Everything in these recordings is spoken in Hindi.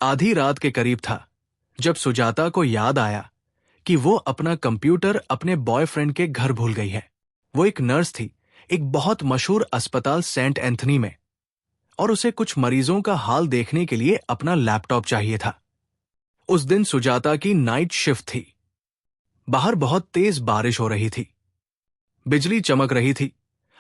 आधी रात के करीब था जब सुजाता को याद आया कि वो अपना कंप्यूटर अपने बॉयफ्रेंड के घर भूल गई है। वो एक नर्स थी, एक बहुत मशहूर अस्पताल सेंट एंथनी में, और उसे कुछ मरीजों का हाल देखने के लिए अपना लैपटॉप चाहिए था। उस दिन सुजाता की नाइट शिफ्ट थी। बाहर बहुत तेज बारिश हो रही थी, बिजली चमक रही थी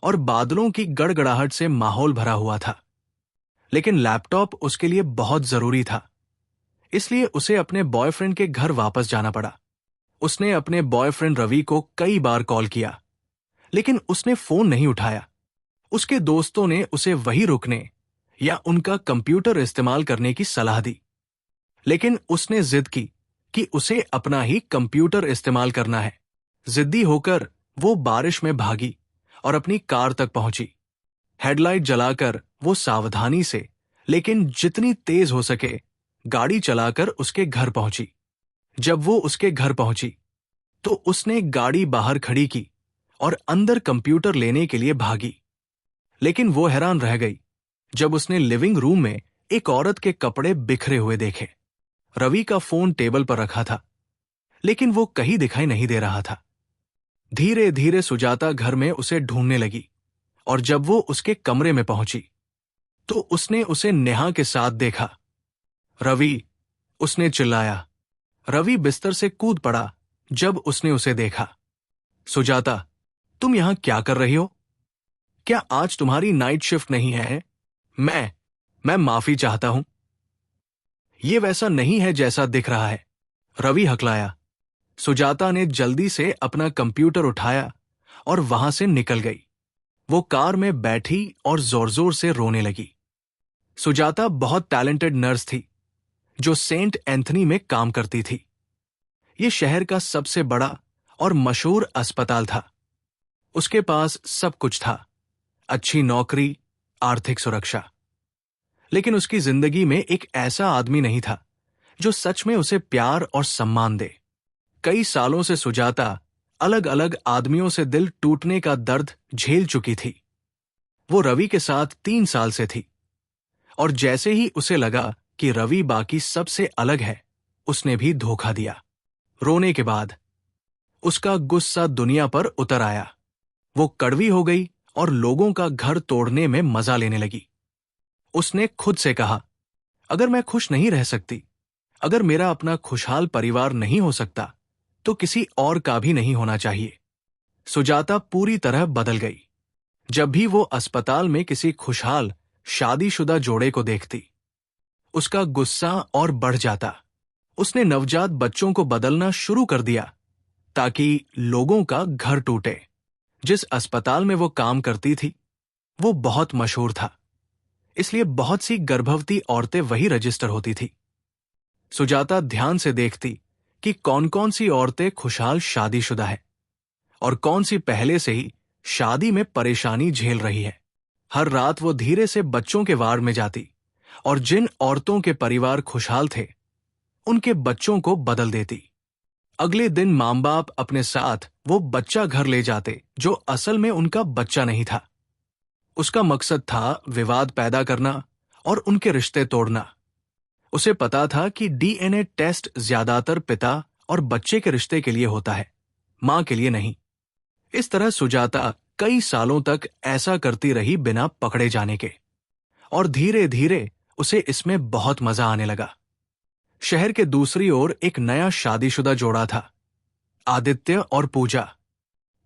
और बादलों की गड़गड़ाहट से माहौल भरा हुआ था। लेकिन लैपटॉप उसके लिए बहुत जरूरी था, इसलिए उसे अपने बॉयफ्रेंड के घर वापस जाना पड़ा। उसने अपने बॉयफ्रेंड रवि को कई बार कॉल किया, लेकिन उसने फोन नहीं उठाया। उसके दोस्तों ने उसे वहीं रुकने या उनका कंप्यूटर इस्तेमाल करने की सलाह दी, लेकिन उसने जिद की कि उसे अपना ही कंप्यूटर इस्तेमाल करना है। जिद्दी होकर वो बारिश में भागी और अपनी कार तक पहुंची। हेडलाइट जलाकर वो सावधानी से, लेकिन जितनी तेज हो सके, गाड़ी चलाकर उसके घर पहुंची। जब वो उसके घर पहुंची तो उसने गाड़ी बाहर खड़ी की और अंदर कंप्यूटर लेने के लिए भागी। लेकिन वो हैरान रह गई जब उसने लिविंग रूम में एक औरत के कपड़े बिखरे हुए देखे। रवि का फोन टेबल पर रखा था, लेकिन वो कहीं दिखाई नहीं दे रहा था। धीरे धीरे सुजाता घर में उसे ढूंढने लगी, और जब वो उसके कमरे में पहुंची तो उसने उसे नेहा के साथ देखा। रवि, उसने चिल्लाया। रवि बिस्तर से कूद पड़ा जब उसने उसे देखा। सुजाता, तुम यहां क्या कर रही हो? क्या आज तुम्हारी नाइट शिफ्ट नहीं है? मैं माफी चाहता हूं। ये वैसा नहीं है जैसा दिख रहा है, रवि हकलाया। सुजाता ने जल्दी से अपना कंप्यूटर उठाया और वहां से निकल गई। वो कार में बैठी और जोर जोर से रोने लगी। सुजाता बहुत टैलेंटेड नर्स थी जो सेंट एंथनी में काम करती थी। ये शहर का सबसे बड़ा और मशहूर अस्पताल था। उसके पास सब कुछ था, अच्छी नौकरी, आर्थिक सुरक्षा। लेकिन उसकी जिंदगी में एक ऐसा आदमी नहीं था जो सच में उसे प्यार और सम्मान दे। कई सालों से सुजाता अलग अलग आदमियों से दिल टूटने का दर्द झेल चुकी थी। वो रवि के साथ 3 साल से थी, और जैसे ही उसे लगा कि रवि बाकी सबसे अलग है, उसने भी धोखा दिया। रोने के बाद उसका गुस्सा दुनिया पर उतर आया। वो कड़वी हो गई और लोगों का घर तोड़ने में मजा लेने लगी। उसने खुद से कहा, अगर मैं खुश नहीं रह सकती, अगर मेरा अपना खुशहाल परिवार नहीं हो सकता, तो किसी और का भी नहीं होना चाहिए। सुजाता पूरी तरह बदल गई। जब भी वो अस्पताल में किसी खुशहाल शादीशुदा जोड़े को देखती, उसका गुस्सा और बढ़ जाता। उसने नवजात बच्चों को बदलना शुरू कर दिया ताकि लोगों का घर टूटे। जिस अस्पताल में वो काम करती थी वो बहुत मशहूर था, इसलिए बहुत सी गर्भवती औरतें वही रजिस्टर होती थी। सुजाता ध्यान से देखती कि कौन कौन सी औरतें खुशहाल शादीशुदा है और कौन सी पहले से ही शादी में परेशानी झेल रही है। हर रात वो धीरे से बच्चों के वार्ड में जाती और जिन औरतों के परिवार खुशहाल थे उनके बच्चों को बदल देती। अगले दिन मां बाप अपने साथ वो बच्चा घर ले जाते जो असल में उनका बच्चा नहीं था। उसका मकसद था विवाद पैदा करना और उनके रिश्ते तोड़ना। उसे पता था कि डीएनए टेस्ट ज्यादातर पिता और बच्चे के रिश्ते के लिए होता है, मां के लिए नहीं। इस तरह सुजाता कई सालों तक ऐसा करती रही बिना पकड़े जाने के, और धीरे धीरे उसे इसमें बहुत मजा आने लगा। शहर के दूसरी ओर एक नया शादीशुदा जोड़ा था, आदित्य और पूजा।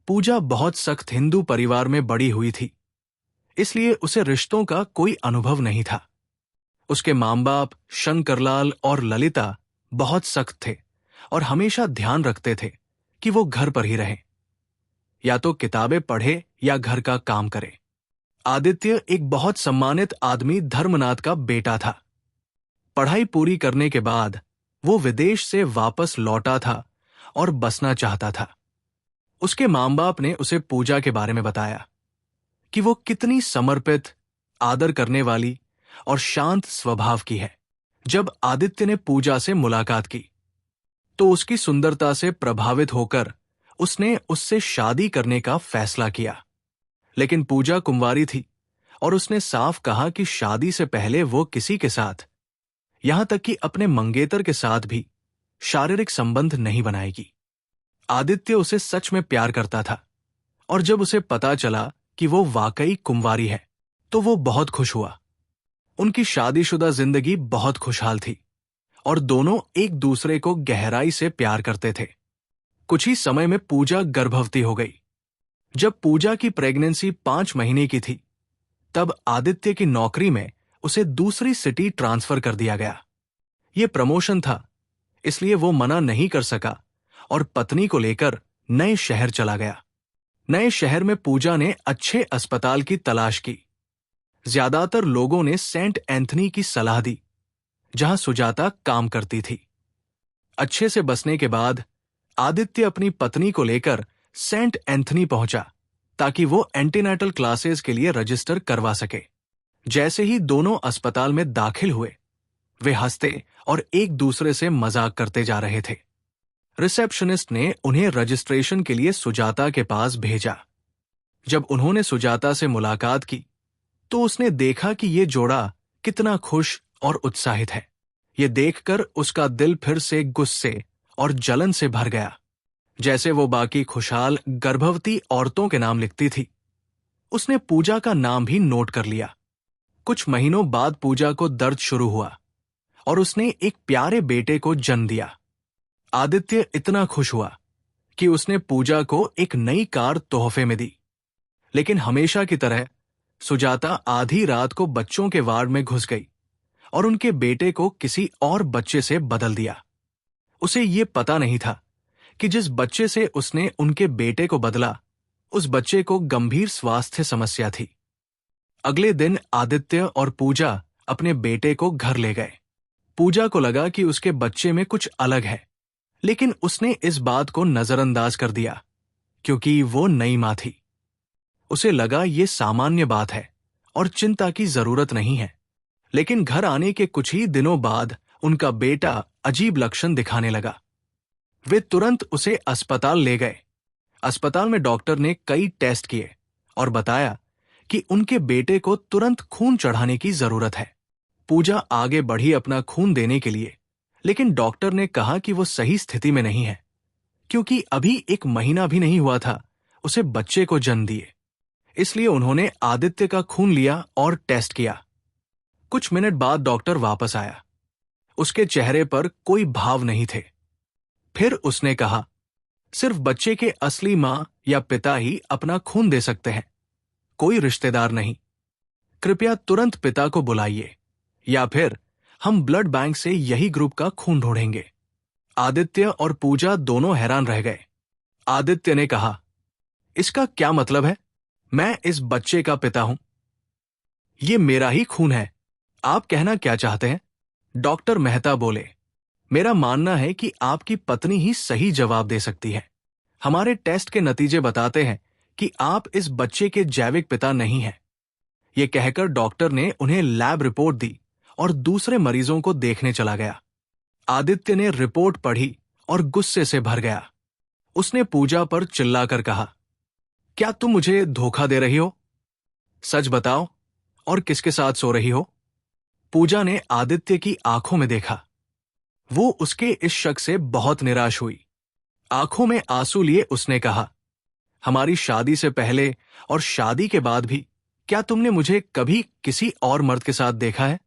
पूजा बहुत सख्त हिंदू परिवार में बड़ी हुई थी, इसलिए उसे रिश्तों का कोई अनुभव नहीं था। उसके मां बाप शंकरलाल और ललिता बहुत सख्त थे और हमेशा ध्यान रखते थे कि वो घर पर ही रहे, या तो किताबें पढ़े या घर का काम करे। आदित्य एक बहुत सम्मानित आदमी धर्मनाथ का बेटा था। पढ़ाई पूरी करने के बाद वो विदेश से वापस लौटा था और बसना चाहता था। उसके मां बाप ने उसे पूजा के बारे में बताया कि वो कितनी समर्पित, आदर करने वाली और शांत स्वभाव की है। जब आदित्य ने पूजा से मुलाकात की तो उसकी सुंदरता से प्रभावित होकर उसने उससे शादी करने का फैसला किया। लेकिन पूजा कुंवारी थी और उसने साफ कहा कि शादी से पहले वो किसी के साथ यहां तक कि अपने मंगेतर के साथ भी शारीरिक संबंध नहीं बनाएगी। आदित्य उसे सच में प्यार करता था, और जब उसे पता चला कि वो वाकई कुंवारी है तो वो बहुत खुश हुआ। उनकी शादीशुदा जिंदगी बहुत खुशहाल थी और दोनों एक दूसरे को गहराई से प्यार करते थे। कुछ ही समय में पूजा गर्भवती हो गई। जब पूजा की प्रेगनेंसी 5 महीने की थी, तब आदित्य की नौकरी में उसे दूसरी सिटी ट्रांसफर कर दिया गया। ये प्रमोशन था, इसलिए वो मना नहीं कर सका और पत्नी को लेकर नए शहर चला गया। नए शहर में पूजा ने अच्छे अस्पताल की तलाश की। ज्यादातर लोगों ने सेंट एंथनी की सलाह दी, जहां सुजाता काम करती थी। अच्छे से बसने के बाद आदित्य अपनी पत्नी को लेकर सेंट एंथनी पहुंचा ताकि वो एंटीनेटल क्लासेस के लिए रजिस्टर करवा सके। जैसे ही दोनों अस्पताल में दाखिल हुए, वे हंसते और एक दूसरे से मजाक करते जा रहे थे। रिसेप्शनिस्ट ने उन्हें रजिस्ट्रेशन के लिए सुजाता के पास भेजा। जब उन्होंने सुजाता से मुलाकात की तो उसने देखा कि ये जोड़ा कितना खुश और उत्साहित है। ये देखकर उसका दिल फिर से गुस्से और जलन से भर गया। जैसे वो बाकी खुशहाल गर्भवती औरतों के नाम लिखती थी, उसने पूजा का नाम भी नोट कर लिया। कुछ महीनों बाद पूजा को दर्द शुरू हुआ और उसने एक प्यारे बेटे को जन्म दिया। आदित्य इतना खुश हुआ कि उसने पूजा को एक नई कार तोहफे में दी। लेकिन हमेशा की तरह सुजाता आधी रात को बच्चों के वार्ड में घुस गई और उनके बेटे को किसी और बच्चे से बदल दिया। उसे ये पता नहीं था कि जिस बच्चे से उसने उनके बेटे को बदला, उस बच्चे को गंभीर स्वास्थ्य समस्या थी। अगले दिन आदित्य और पूजा अपने बेटे को घर ले गए। पूजा को लगा कि उसके बच्चे में कुछ अलग है, लेकिन उसने इस बात को नजरअंदाज कर दिया क्योंकि वो नई मां थी। उसे लगा ये सामान्य बात है और चिंता की जरूरत नहीं है। लेकिन घर आने के कुछ ही दिनों बाद उनका बेटा अजीब लक्षण दिखाने लगा। वे तुरंत उसे अस्पताल ले गए। अस्पताल में डॉक्टर ने कई टेस्ट किए और बताया कि उनके बेटे को तुरंत खून चढ़ाने की जरूरत है। पूजा आगे बढ़ी अपना खून देने के लिए, लेकिन डॉक्टर ने कहा कि वो सही स्थिति में नहीं है क्योंकि अभी 1 महीना भी नहीं हुआ था उसे बच्चे को जन्म दिए। इसलिए उन्होंने आदित्य का खून लिया और टेस्ट किया। कुछ मिनट बाद डॉक्टर वापस आया। उसके चेहरे पर कोई भाव नहीं थे। फिर उसने कहा, सिर्फ बच्चे के असली मां या पिता ही अपना खून दे सकते हैं, कोई रिश्तेदार नहीं। कृपया तुरंत पिता को बुलाइए या फिर हम ब्लड बैंक से यही ग्रुप का खून ढूंढेंगे। आदित्य और पूजा दोनों हैरान रह गए। आदित्य ने कहा, इसका क्या मतलब है? मैं इस बच्चे का पिता हूं। ये मेरा ही खून है। आप कहना क्या चाहते हैं? डॉक्टर मेहता बोले, मेरा मानना है कि आपकी पत्नी ही सही जवाब दे सकती है। हमारे टेस्ट के नतीजे बताते हैं कि आप इस बच्चे के जैविक पिता नहीं हैं। ये कहकर डॉक्टर ने उन्हें लैब रिपोर्ट दी और दूसरे मरीजों को देखने चला गया। आदित्य ने रिपोर्ट पढ़ी और गुस्से से भर गया। उसने पूजा पर चिल्लाकर कहा, क्या तुम मुझे धोखा दे रही हो? सच बताओ, और किसके साथ सो रही हो? पूजा ने आदित्य की आंखों में देखा। वो उसके इस शक से बहुत निराश हुई। आंखों में आंसू लिए उसने कहा, हमारी शादी से पहले और शादी के बाद भी क्या तुमने मुझे कभी किसी और मर्द के साथ देखा है?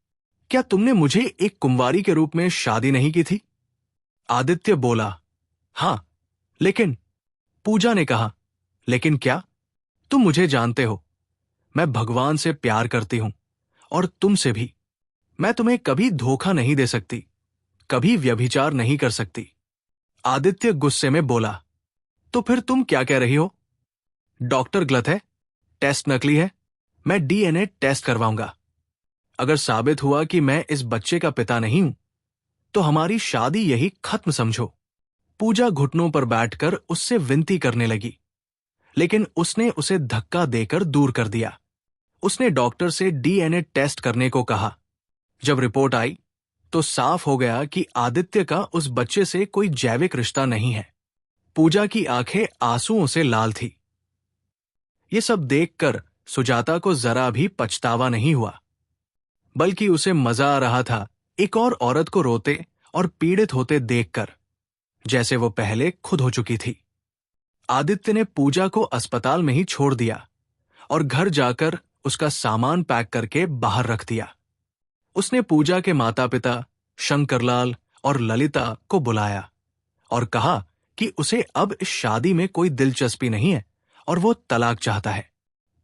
क्या तुमने मुझे एक कुंवारी के रूप में शादी नहीं की थी? आदित्य बोला, हां, लेकिन। पूजा ने कहा, लेकिन क्या? तुम मुझे जानते हो, मैं भगवान से प्यार करती हूं और तुमसे भी। मैं तुम्हें कभी धोखा नहीं दे सकती, कभी व्यभिचार नहीं कर सकती। आदित्य गुस्से में बोला, तो फिर तुम क्या कह रही हो? डॉक्टर गलत है, टेस्ट नकली है, मैं डीएनए टेस्ट करवाऊंगा। अगर साबित हुआ कि मैं इस बच्चे का पिता नहीं हूं, तो हमारी शादी यही खत्म समझो। पूजा घुटनों पर बैठकर उससे विनती करने लगी, लेकिन उसने उसे धक्का देकर दूर कर दिया। उसने डॉक्टर से डीएनए टेस्ट करने को कहा। जब रिपोर्ट आई तो साफ हो गया कि आदित्य का उस बच्चे से कोई जैविक रिश्ता नहीं है। पूजा की आंखें आंसुओं से लाल थी। ये सब देखकर सुजाता को जरा भी पछतावा नहीं हुआ, बल्कि उसे मजा आ रहा था एक और औरत को रोते और पीड़ित होते देखकर, जैसे वो पहले खुद हो चुकी थी। आदित्य ने पूजा को अस्पताल में ही छोड़ दिया और घर जाकर उसका सामान पैक करके बाहर रख दिया। उसने पूजा के माता पिता शंकरलाल और ललिता को बुलाया और कहा कि उसे अब इस शादी में कोई दिलचस्पी नहीं है और वो तलाक चाहता है।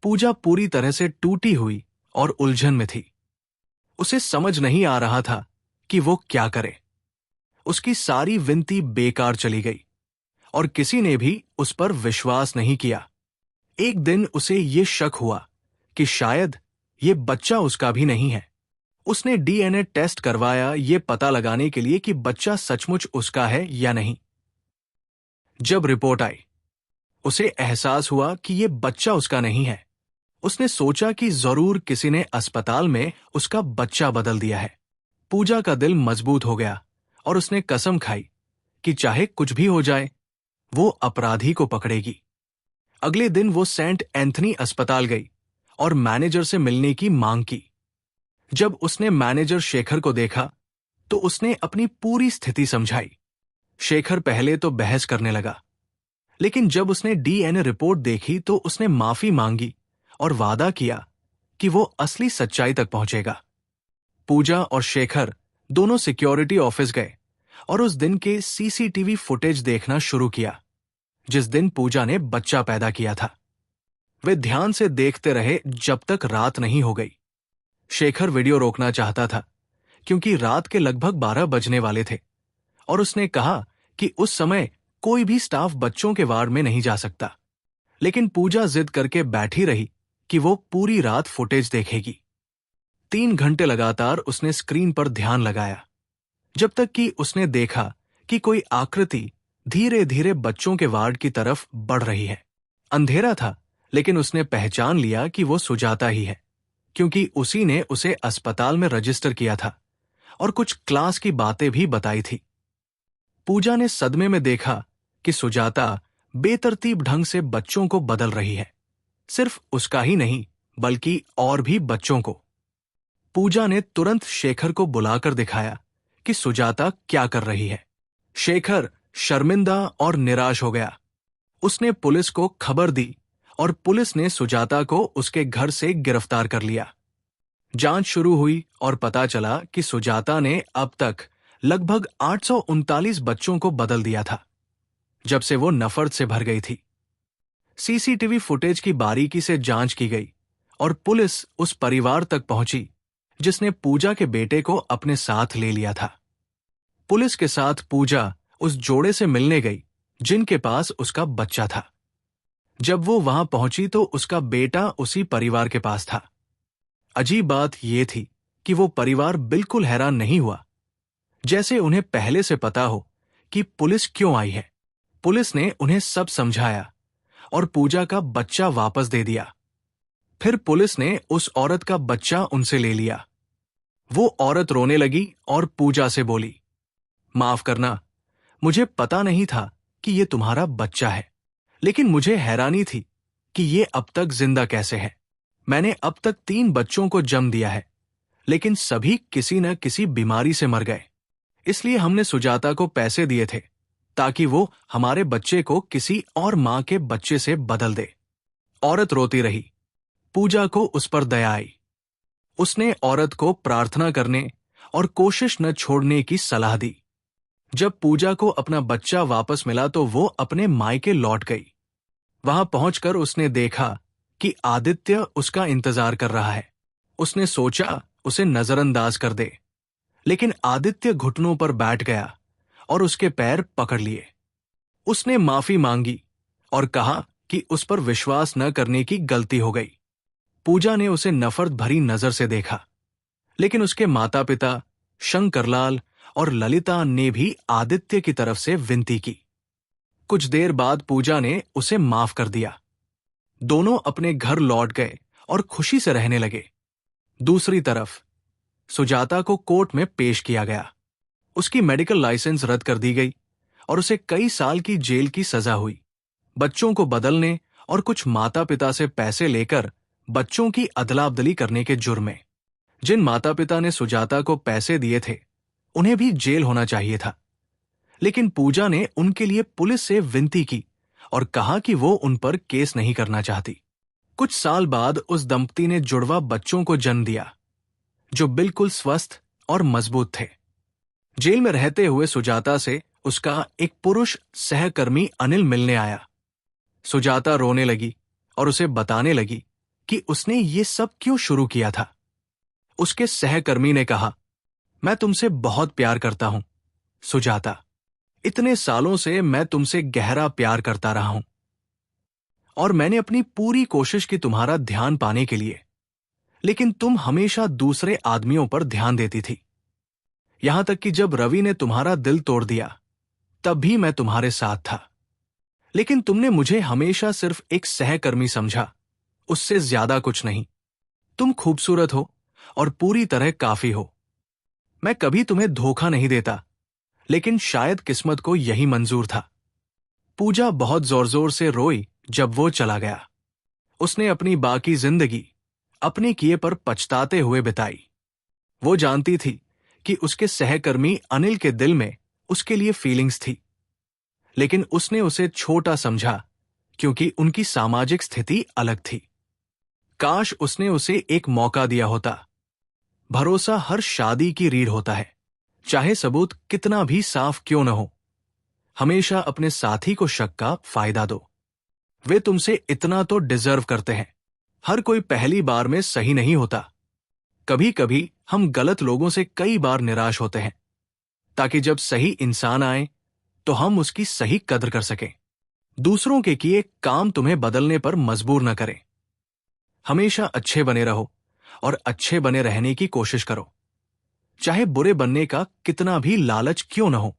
पूजा पूरी तरह से टूटी हुई और उलझन में थी। उसे समझ नहीं आ रहा था कि वो क्या करे। उसकी सारी विनती बेकार चली गई और किसी ने भी उस पर विश्वास नहीं किया। एक दिन उसे ये शक हुआ कि शायद ये बच्चा उसका भी नहीं है। उसने डीएनए टेस्ट करवाया ये पता लगाने के लिए कि बच्चा सचमुच उसका है या नहीं। जब रिपोर्ट आई, उसे एहसास हुआ कि ये बच्चा उसका नहीं है। उसने सोचा कि जरूर किसी ने अस्पताल में उसका बच्चा बदल दिया है। पूजा का दिल मजबूत हो गया और उसने कसम खाई कि चाहे कुछ भी हो जाए, वो अपराधी को पकड़ेगी। अगले दिन वो सेंट एंथनी अस्पताल गई और मैनेजर से मिलने की मांग की। जब उसने मैनेजर शेखर को देखा तो उसने अपनी पूरी स्थिति समझाई। शेखर पहले तो बहस करने लगा, लेकिन जब उसने डीएनए रिपोर्ट देखी तो उसने माफी मांगी और वादा किया कि वो असली सच्चाई तक पहुंचेगा। पूजा और शेखर दोनों सिक्योरिटी ऑफिस गए और उस दिन के सीसीटीवी फुटेज देखना शुरू किया जिस दिन पूजा ने बच्चा पैदा किया था। वे ध्यान से देखते रहे जब तक रात नहीं हो गई। शेखर वीडियो रोकना चाहता था क्योंकि रात के लगभग 12 बजने वाले थे और उसने कहा कि उस समय कोई भी स्टाफ बच्चों के वार्ड में नहीं जा सकता। लेकिन पूजा जिद करके बैठी रही कि वो पूरी रात फुटेज देखेगी। 3 घंटे लगातार उसने स्क्रीन पर ध्यान लगाया जब तक कि उसने देखा कि कोई आकृति धीरे धीरे बच्चों के वार्ड की तरफ बढ़ रही है। अंधेरा था, लेकिन उसने पहचान लिया कि वो सुजाता ही है क्योंकि उसी ने उसे अस्पताल में रजिस्टर किया था और कुछ क्लास की बातें भी बताई थी। पूजा ने सदमे में देखा कि सुजाता बेतरतीब ढंग से बच्चों को बदल रही है। सिर्फ उसका ही नहीं बल्कि और भी बच्चों को। पूजा ने तुरंत शेखर को बुलाकर दिखाया कि सुजाता क्या कर रही है। शेखर शर्मिंदा और निराश हो गया। उसने पुलिस को खबर दी और पुलिस ने सुजाता को उसके घर से गिरफ्तार कर लिया। जांच शुरू हुई और पता चला कि सुजाता ने अब तक लगभग 839 बच्चों को बदल दिया था जब से वो नफरत से भर गई थी। सीसीटीवी फुटेज की बारीकी से जांच की गई और पुलिस उस परिवार तक पहुंची जिसने पूजा के बेटे को अपने साथ ले लिया था। पुलिस के साथ पूजा उस जोड़े से मिलने गई जिनके पास उसका बच्चा था। जब वो वहां पहुंची तो उसका बेटा उसी परिवार के पास था। अजीब बात यह थी कि वो परिवार बिल्कुल हैरान नहीं हुआ, जैसे उन्हें पहले से पता हो कि पुलिस क्यों आई है। पुलिस ने उन्हें सब समझाया और पूजा का बच्चा वापस दे दिया। फिर पुलिस ने उस औरत का बच्चा उनसे ले लिया। वो औरत रोने लगी और पूजा से बोली, माफ करना, मुझे पता नहीं था कि ये तुम्हारा बच्चा है, लेकिन मुझे हैरानी थी कि ये अब तक जिंदा कैसे है। मैंने अब तक 3 बच्चों को जन्म दिया है, लेकिन सभी किसी न किसी बीमारी से मर गए। इसलिए हमने सुजाता को पैसे दिए थे ताकि वो हमारे बच्चे को किसी और मां के बच्चे से बदल दे। औरत रोती रही। पूजा को उस पर दया आई। उसने औरत को प्रार्थना करने और कोशिश न छोड़ने की सलाह दी। जब पूजा को अपना बच्चा वापस मिला तो वो अपने मायके लौट गई। वहां पहुंचकर उसने देखा कि आदित्य उसका इंतजार कर रहा है। उसने सोचा उसे नजरअंदाज कर दे, लेकिन आदित्य घुटनों पर बैठ गया और उसके पैर पकड़ लिए। उसने माफी मांगी और कहा कि उस पर विश्वास न करने की गलती हो गई। पूजा ने उसे नफरत भरी नजर से देखा, लेकिन उसके माता पिता शंकरलाल और ललिता ने भी आदित्य की तरफ से विनती की। कुछ देर बाद पूजा ने उसे माफ कर दिया। दोनों अपने घर लौट गए और खुशी से रहने लगे। दूसरी तरफ सुजाता को कोर्ट में पेश किया गया। उसकी मेडिकल लाइसेंस रद्द कर दी गई और उसे कई साल की जेल की सजा हुई, बच्चों को बदलने और कुछ माता पिता से पैसे लेकर बच्चों की अदला बदली करने के जुर्म में। जिन माता पिता ने सुजाता को पैसे दिए थे उन्हें भी जेल होना चाहिए था, लेकिन पूजा ने उनके लिए पुलिस से विनती की और कहा कि वो उन पर केस नहीं करना चाहती। कुछ साल बाद उस दंपति ने जुड़वा बच्चों को जन्म दिया जो बिल्कुल स्वस्थ और मजबूत थे। जेल में रहते हुए सुजाता से उसका एक पुरुष सहकर्मी अनिल मिलने आया। सुजाता रोने लगी और उसे बताने लगी कि उसने ये सब क्यों शुरू किया था। उसके सहकर्मी ने कहा, मैं तुमसे बहुत प्यार करता हूं सुजाता, इतने सालों से मैं तुमसे गहरा प्यार करता रहा हूं और मैंने अपनी पूरी कोशिश की तुम्हारा ध्यान पाने के लिए, लेकिन तुम हमेशा दूसरे आदमियों पर ध्यान देती थी। यहां तक कि जब रवि ने तुम्हारा दिल तोड़ दिया तब भी मैं तुम्हारे साथ था, लेकिन तुमने मुझे हमेशा सिर्फ एक सहकर्मी समझा, उससे ज्यादा कुछ नहीं। तुम खूबसूरत हो और पूरी तरह काफी हो। मैं कभी तुम्हें धोखा नहीं देता, लेकिन शायद किस्मत को यही मंजूर था। पूजा बहुत जोर जोर से रोई जब वो चला गया। उसने अपनी बाकी जिंदगी अपने किए पर पछताते हुए बिताई। वो जानती थी कि उसके सहकर्मी अनिल के दिल में उसके लिए फीलिंग्स थी, लेकिन उसने उसे छोटा समझा क्योंकि उनकी सामाजिक स्थिति अलग थी। काश उसने उसे एक मौका दिया होता। भरोसा हर शादी की रीढ़ होता है, चाहे सबूत कितना भी साफ क्यों न हो। हमेशा अपने साथी को शक का फायदा दो। वे तुमसे इतना तो डिजर्व करते हैं। हर कोई पहली बार में सही नहीं होता। कभी कभी हम गलत लोगों से कई बार निराश होते हैं, ताकि जब सही इंसान आए तो हम उसकी सही कद्र कर सकें। दूसरों के किए काम तुम्हें बदलने पर मजबूर न करें। हमेशा अच्छे बने रहो और अच्छे बने रहने की कोशिश करो, चाहे बुरे बनने का कितना भी लालच क्यों न हो।